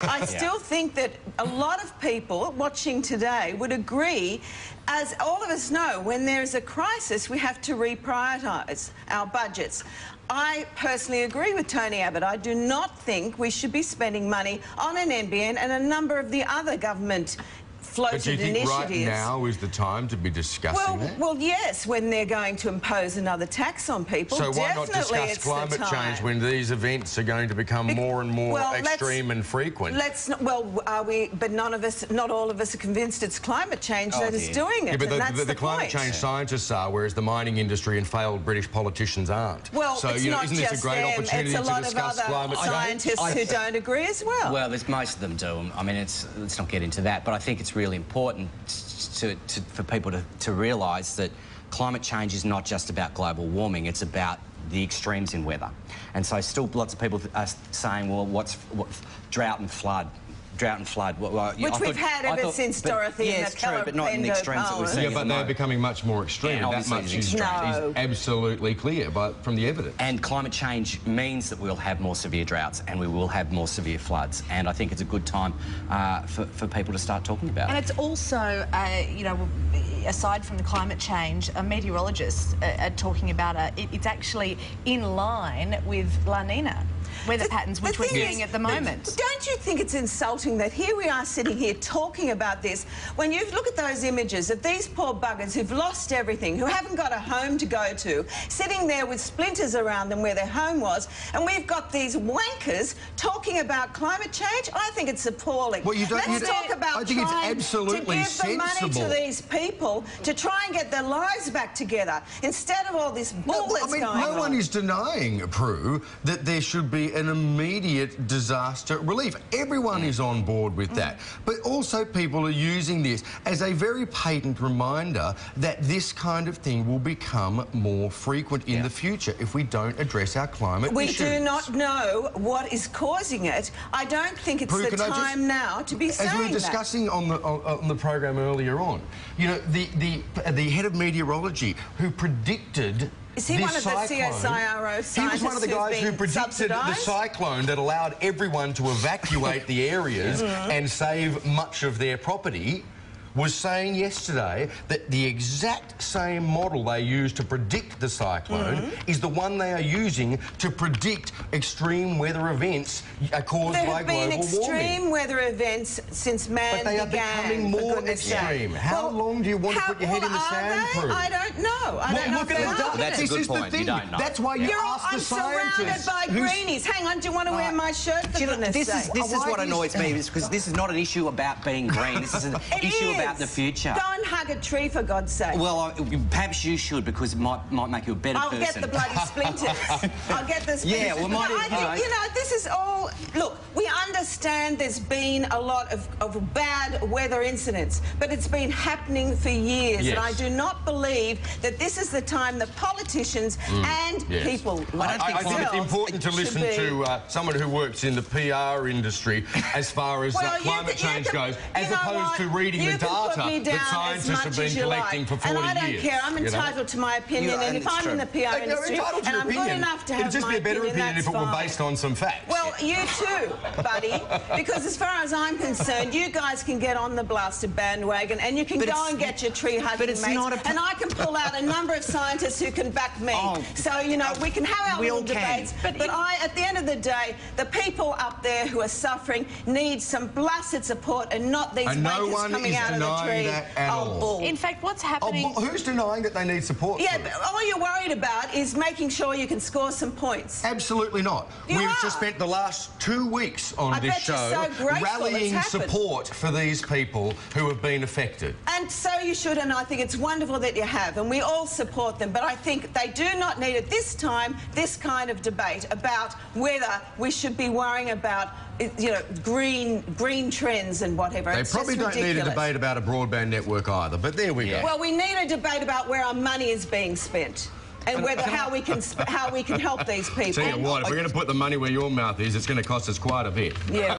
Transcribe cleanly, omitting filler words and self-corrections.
I still think that a lot of people watching today would agree, as all of us know, when there's a crisis, we have to reprioritise our budgets. I personally agree with Tony Abbott. I do not think we should be spending money on an NBN and a number of the other government floated but do you think initiatives. Right now is the time to be discussing that? Well, yes, when they're going to impose another tax on people. So why not Definitely discuss climate change when these events are going to become more and more extreme and frequent? Are we? But none of us, not all of us, are convinced it's climate change that is doing it. Yeah, but that's the climate change scientists are, whereas the mining industry and failed British politicians aren't. Well, so it's not isn't this a great opportunity it's a lot to discuss of other climate change? scientists who don't agree as well. Well, most of them do. I mean, let's not get into that. But I think it's really important for people to realise that climate change is not just about global warming, it's about the extremes in weather. And so still lots of people are saying, well, what's drought and flood? Well, which we've had ever since Dorothy and the true, but not in the extremes that we're seeing. Yeah, but they're becoming much more extreme. Yeah, that much is absolutely clear from the evidence. And climate change means that we'll have more severe droughts and we will have more severe floods. And I think it's a good time for people to start talking about it. And it's also, you know, aside from the climate change, meteorologists are talking about it's actually in line with La Nina weather patterns, which we're seeing at the moment. Don't you think it's insulting that here we are sitting here talking about this when you look at those images of these poor buggers who've lost everything, who haven't got a home to go to, sitting there with splinters around them where their home was, and we've got these wankers talking about climate change? I think it's appalling. Well, Let's talk about I think it's absolutely to give the money to these people to try and get their lives back together instead of all this bull that's going on. No one is denying, Prue, that there should be an immediate disaster relief. Everyone is on board with that. But also people are using this as a very patent reminder that this kind of thing will become more frequent in the future if we don't address our climate issues. We do not know what is causing it. I don't think it's the time now to be saying that. As we were discussing on the program earlier on, you know, the head of meteorology who predicted is he one of the CSIRO scientists? He was one of the guys who predicted the cyclone that allowed everyone to evacuate the areas and save much of their property. Was saying yesterday that the exact same model they used to predict the cyclone is the one they are using to predict extreme weather events caused by global warming. There have been extreme weather events since man began. But they are becoming more extreme. How long do you want to put your head in the sand, Prue? I don't know. I don't know. Look at the data. That's a good point. You don't know. That's why you ask the scientists. I'm surrounded by greenies. Hang on, do you want to wear my shirt for goodness sake? This is what annoys me, because this is not an issue about being green. This is an issue about the future. Don't hug a tree, for God's sake. Well, perhaps you should, because it might make you a better person. I'll get the bloody splinters. I'll get the splinters. Yeah, well, I think, you know, this is all... Look, we understand there's been a lot of bad weather incidents, but it's been happening for years, and I do not believe that this is the time that politicians and people like I think it's important to listen to someone who works in the PR industry as far as climate change goes, as opposed to reading the data that scientists have been collecting for 40 years. And I don't care. I'm entitled to my opinion, and if I'm in the PR industry and I'm good enough to have my opinion, it'd just be a better opinion if it were based on some facts. Well, you too, buddy, because as far as I'm concerned, you guys can get on the blasted bandwagon and you can go and get your tree-hugging mates, and I can pull out a number of scientists who can back me. So, you know, we can have our little debates, but at the end of the day, the people up there who are suffering need some blasted support and not these wankers coming out of the tree. In fact, what's happening... Who's denying that they need support? Yeah, but all you're worried about is making sure you can score some points. Absolutely not. We've just spent the last 2 weeks on this show rallying support for these people who have been affected. And so you should, and I think it's wonderful that you have, and we all support them, but I think they do not need at this time this kind of debate about whether we should be worrying about, you know, green trends and whatever. They probably don't need a debate about a broadband network either, but there we go. Well, we need a debate about where our money is being spent and whether how we can help these people. Tell you what, if we're going to put the money where your mouth is, it's going to cost us quite a bit. Yeah.